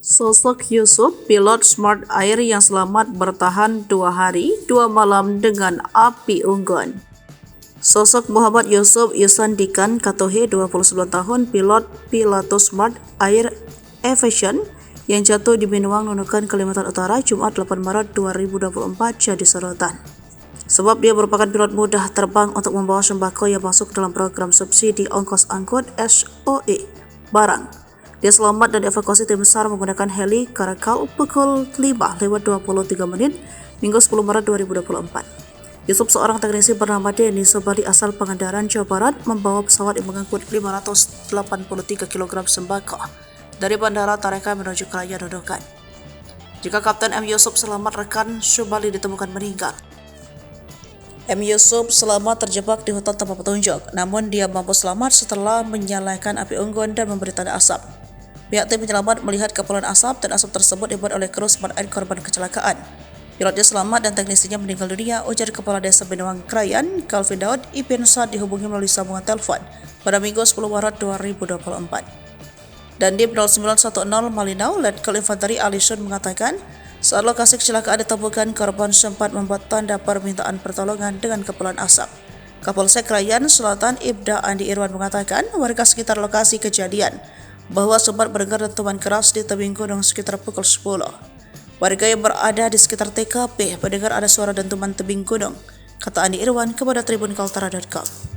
Sosok Yusuf, pilot Smart Air yang selamat bertahan 2 hari, 2 malam dengan api unggun. Sosok Muhammad Yusuf Yusandikan Katohe, 29 tahun, pilot Pilatus Smart Air Aviation yang jatuh di Binuang, Nunukan, Kalimantan Utara, Jumat 8 Maret 2024 jadi sorotan. Sebab dia merupakan pilot mudah terbang untuk membawa sembako yang masuk dalam program subsidi ongkos angkut SOE barang. Dia selamat dan dievakuasi tim SAR menggunakan heli Karakal pukul 5:23 Minggu 10 Maret 2024. Yusuf, seorang teknisi bernama Denny Sobali asal Pangandaran, Jawa Barat, membawa pesawat yang mengangkut 583 kg sembako dari Bandara Tareka menuju Krayan Nunukan. Jika Kapten M. Yusuf selamat, rekan Sobali ditemukan meninggal. M. Yusuf selamat terjebak di hutan tanpa petunjuk, namun dia mampu selamat setelah menyalakan api unggun dan memberi tanda asap. Pihak tim penyelamat melihat kepulan asap dan asap tersebut dibuat oleh kru Smart Air korban kecelakaan. Pilotnya selamat dan teknisinya meninggal dunia, ujar Kepala Desa Binuang Krayan, Calvin Daud Ipin, saat dihubungi melalui sambungan telepon pada Minggu 10 Maret 2024. Dan di 0910 Malinau, Letkol Infanteri Alison mengatakan, saat lokasi kecelakaan ditemukan, korban sempat membuat tanda permintaan pertolongan dengan kepulan asap. Kapolsek Krayan Selatan Ibda Andi Irwan mengatakan, warga sekitar lokasi kejadian bahwa sempat mendengar dentuman keras di tebing gunung sekitar pukul 10. Warga yang berada di sekitar TKP mendengar ada suara dentuman tebing gunung, kata Andi Irwan kepada tribunkaltara.com.